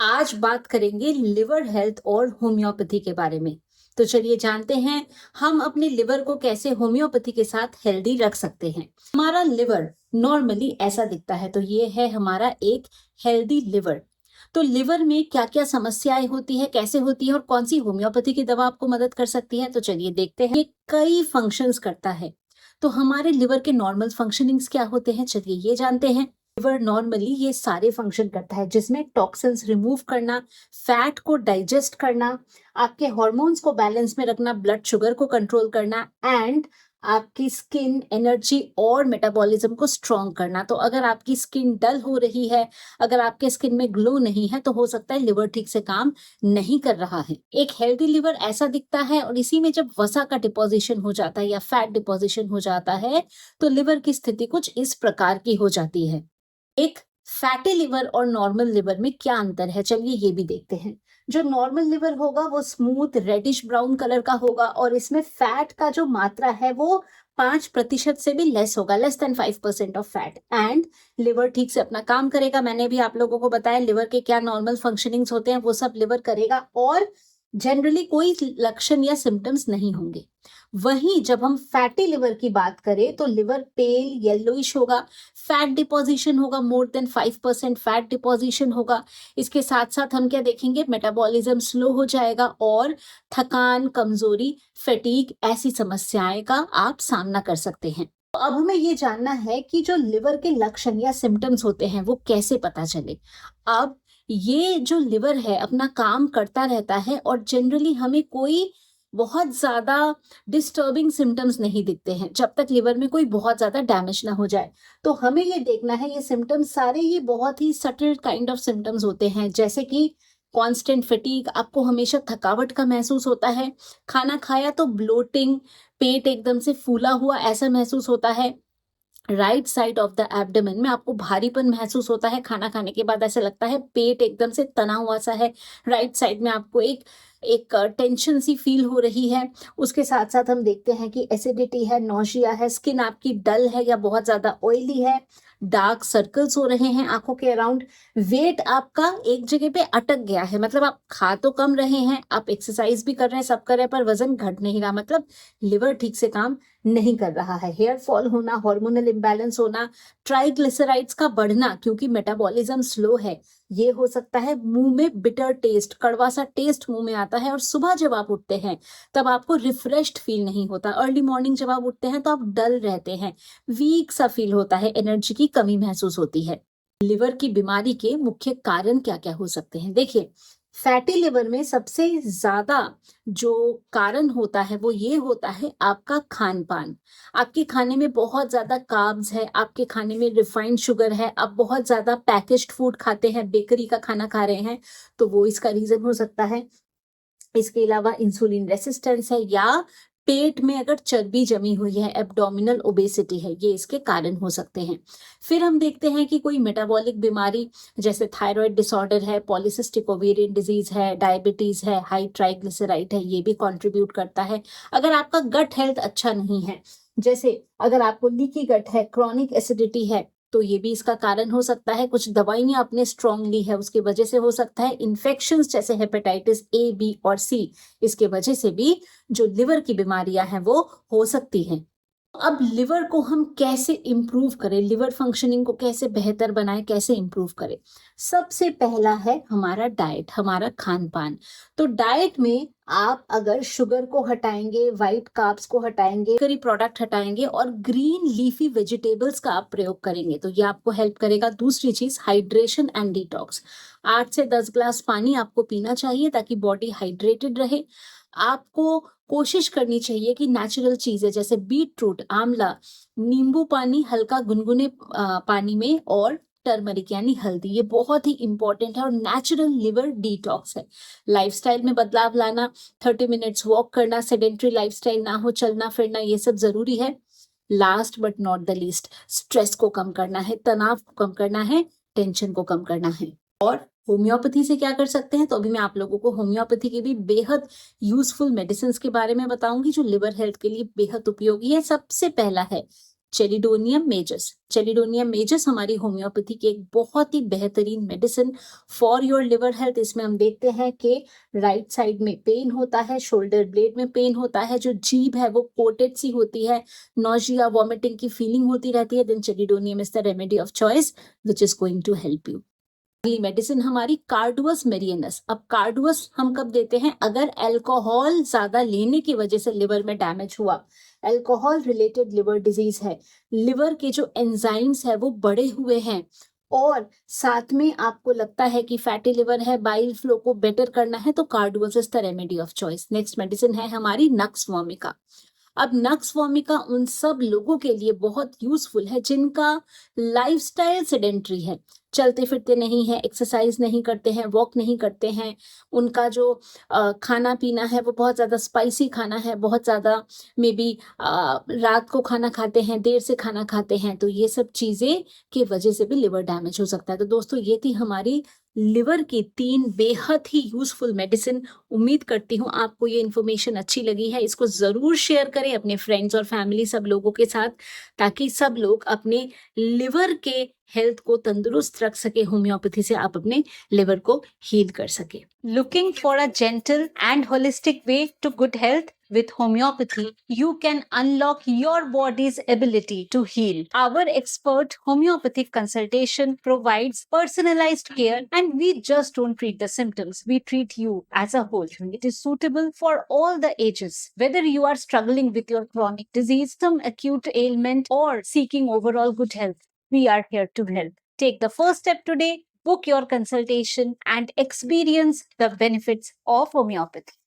आज बात करेंगे लिवर हेल्थ और होम्योपैथी के बारे में। तो चलिए जानते हैं हम अपने लिवर को कैसे होम्योपैथी के साथ हेल्दी रख सकते हैं। हमारा लिवर नॉर्मली ऐसा दिखता है, तो ये है हमारा एक हेल्दी लिवर। तो लिवर में क्या क्या समस्याएं होती है, कैसे होती है और कौन सी होम्योपैथी की दवा आपको मदद कर सकती है, तो चलिए देखते हैं। ये कई फंक्शंस करता है। तो हमारे लिवर के नॉर्मल फंक्शनिंग्स क्या होते हैं, चलिए ये जानते हैं। लिवर नॉर्मली ये सारे फंक्शन करता है, जिसमें टॉक्सिन्स रिमूव करना, फैट को डाइजेस्ट करना, आपके हॉर्मोन्स को बैलेंस में रखना, ब्लड शुगर को कंट्रोल करना एंड आपकी स्किन एनर्जी और मेटाबॉलिज्म को स्ट्रॉन्ग करना। तो अगर आपकी स्किन डल हो रही है, अगर आपके स्किन में ग्लो नहीं है, तो हो सकता है लिवर ठीक से काम नहीं कर रहा है। एक हेल्दी लिवर ऐसा दिखता है, और इसी में जब वसा का डिपोजिशन हो जाता है या फैट डिपोजिशन हो जाता है, तो लिवर की स्थिति कुछ इस प्रकार की हो जाती है। एक फैटी लिवर और नॉर्मल लिवर में क्या अंतर है, चलिए ये भी देखते हैं। जो नॉर्मल लिवर होगा वो स्मूथ रेडिश ब्राउन कलर का होगा, और इसमें फैट का जो मात्रा है वो 5% से भी लेस होगा, less than 5% of fat. And liver ठीक से अपना काम करेगा। मैंने भी आप लोगों को बताया लिवर के क्या नॉर्मल फंक्शनिंग्स होते हैं, वो सब लिवर करेगा, और जनरली कोई लक्षण या सिम्टम्स नहीं होंगे। वहीं जब हम फैटी लिवर की बात करें तो लिवर पेल येलोइश होगा, फैट डिपोजिशन होगा, मोर देन 5% फैट डिपोजिशन होगा। इसके साथ साथ हम क्या देखेंगे, मेटाबॉलिज्म स्लो हो जाएगा और थकान, कमजोरी, फैटीग ऐसी समस्याएं का आप सामना कर सकते हैं। तो अब हमें ये जानना है कि जो लिवर के लक्षण या सिम्टम्स होते हैं वो कैसे पता चले। अब ये जो लिवर है अपना काम करता रहता है, और जनरली हमें कोई बहुत ज्यादा डिस्टर्बिंग सिम्टम्स नहीं दिखते हैं जब तक लिवर में कोई बहुत ज्यादा डैमेज ना हो जाए। तो हमें ये देखना है, ये सिम्टम्स सारे ही बहुत ही सटल काइंड ऑफ सिम्टम्स होते हैं, जैसे कि कांस्टेंट फटीग, आपको हमेशा थकावट का महसूस होता है, खाना खाया तो ब्लोटिंग, पेट एकदम से फूला हुआ ऐसा महसूस होता है, right side of the abdomen में आपको भारीपन महसूस होता है, खाना खाने के बाद ऐसा लगता है पेट एकदम से तना हुआ सा है, राइट साइड में आपको एक एक टेंशन सी फील हो रही है। उसके साथ साथ हम देखते हैं कि एसिडिटी है, नौशिया है, स्किन आपकी डल है या बहुत ज्यादा ऑयली है, डार्क सर्कल्स हो रहे हैं आंखों के अराउंड, वेट आपका एक जगह पे अटक गया है, मतलब आप खा तो कम रहे हैं, आप एक्सरसाइज भी कर रहे हैं, सब कर रहे हैं, पर वजन घट नहीं रहा, मतलब लिवर ठीक से काम नहीं कर रहा है। हेयर फॉल होना, हार्मोनल इम्बैलेंस होना, ट्राइग्लिसराइड्स का बढ़ना क्योंकि मेटाबॉलिज्म स्लो है, ये हो सकता है। मुंह में बिटर टेस्ट, कड़वा सा टेस्ट मुंह में आता है, और सुबह जब आप उठते हैं तब आपको रिफ्रेश्ड फील नहीं होता। अर्ली मॉर्निंग जब आप उठते हैं तो आप डल रहते हैं, वीक सा फील होता है, एनर्जी की कमी महसूस होती है। लिवर की बीमारी के मुख्य कारण क्या क्या हो सकते हैं, देखिए। फैटी लिवर में सबसे ज्यादा जो कारण होता है वो ये होता है आपका खान पान। आपके खाने में बहुत ज्यादा कार्ब्स है, आपके खाने में रिफाइंड शुगर है, आप बहुत ज्यादा पैकेज्ड फूड खाते हैं, बेकरी का खाना खा रहे हैं, तो वो इसका रीजन हो सकता है। इसके अलावा इंसुलिन रेसिस्टेंस है, या पेट में अगर चर्बी जमी हुई है, एब्डोमिनल ओबेसिटी है, ये इसके कारण हो सकते हैं। फिर हम देखते हैं कि कोई मेटाबॉलिक बीमारी जैसे थायराइड डिसऑर्डर है, पॉलिसिस्टिक ओवेरियन डिजीज है, डायबिटीज है, हाई ट्राइग्लिसराइड है, ये भी कंट्रीब्यूट करता है। अगर आपका गट हेल्थ अच्छा नहीं है, जैसे अगर आपको लीकी गट है, क्रॉनिक एसिडिटी है, तो ये भी इसका कारण हो सकता है। कुछ दवाइयां आपने स्ट्रांग ली है उसकी वजह से हो सकता है। इन्फेक्शंस जैसे हेपेटाइटिस ए, बी और सी, इसके वजह से भी जो लिवर की बीमारियां हैं वो हो सकती हैं। अब लिवर को हम कैसे इंप्रूव करें, लिवर फंक्शनिंग को कैसे बेहतर बनाएं, कैसे इंप्रूव करें। सबसे पहला है हमारा डाइट, हमारा खान पान। तो डाइट में आप अगर शुगर को हटाएंगे, व्हाइट कार्ब्स को हटाएंगे, बेकरी प्रोडक्ट हटाएंगे और ग्रीन लीफी वेजिटेबल्स का आप प्रयोग करेंगे, तो ये आपको हेल्प करेगा। दूसरी चीज हाइड्रेशन एंड डिटॉक्स। 8 से 10 ग्लास पानी आपको पीना चाहिए ताकि बॉडी हाइड्रेटेड रहे। आपको कोशिश करनी चाहिए कि नेचुरल चीजें जैसे बीट रूट, आंवला, नींबू पानी हल्का गुनगुने पानी में, और टर्मरिक यानी हल्दी, ये बहुत ही इंपॉर्टेंट है और नेचुरल लिवर डिटॉक्स है। लाइफस्टाइल में बदलाव लाना, 30 मिनट्स वॉक करना, सेडेंट्री लाइफस्टाइल ना हो, चलना फिरना, ये सब जरूरी है। Last but not the least, stress को कम करना है, तनाव को कम करना है, टेंशन को कम करना है। और होम्योपैथी से क्या कर सकते हैं, तो अभी मैं आप लोगों को होम्योपैथी के भी बेहद यूजफुल मेडिसिन के बारे में बताऊंगी जो लिवर हेल्थ के लिए बेहद उपयोगी है। सबसे पहला है चेलिडोनियम मेजस। चेलिडोनियम मेजस हमारी होम्योपैथी की एक बहुत ही बेहतरीन medicine for your liver health. इसमें हम देखते हैं कि राइट साइड में पेन होता है, शोल्डर ब्लेड में पेन होता है, जो जीभ है वो कोटेड सी होती है, नॉजिया वॉमिटिंग की फीलिंग होती रहती है, then chelidonium is the remedy of choice which is going to help you. अगली मेडिसिन हमारी कार्डुअस मेरियनस। अब कार्डुअस हम कब देते हैं? अगर अल्कोहल ज्यादा लेने की वजह से लिवर में डैमेज हुआ, अल्कोहल रिलेटेड लिवर डिजीज है, लिवर के जो एंजाइम्स है वो बढ़े हुए हैं, और साथ में आपको लगता है कि फैटी लिवर है, बाइल फ्लो को बेटर करना है, तो carduus is the remedy of choice. Next medicine है हमारी नक्स वोमिका। अब नक्स वोमिका उन सब लोगों के लिए बहुत यूजफुल है जिनका लाइफस्टाइल सेडेंट्री है, चलते फिरते नहीं है, एक्सरसाइज नहीं करते हैं, वॉक नहीं करते हैं, उनका जो खाना पीना है वो बहुत ज़्यादा स्पाइसी खाना है, बहुत ज़्यादा मे बी रात को खाना खाते हैं, देर से खाना खाते हैं, तो ये सब चीज़ें की वजह से भी लिवर डैमेज हो सकता है। तो दोस्तों ये थी हमारी लिवर की 3 बेहद ही यूजफुल मेडिसिन। उम्मीद करती हूँ आपको ये इन्फॉर्मेशन अच्छी लगी है। इसको ज़रूर शेयर करें अपने फ्रेंड्स और फैमिली सब लोगों के साथ, ताकि सब लोग अपने लिवर के हेल्थ को तंदुरुस्त रख सके। होम्योपैथी से आप अपने लिवर को हील कर सके। Looking for a gentle and holistic way to good health with homeopathy, you can unlock your body's ability to heal. Our expert homeopathic consultation provides personalized care, and we just don't treat the symptoms. We treat you as a whole. It is suitable for all the ages. Whether you are struggling with your chronic disease, some acute ailment, or seeking overall good health, we are here to help. Take the first step today, book your consultation, and experience the benefits of homeopathy.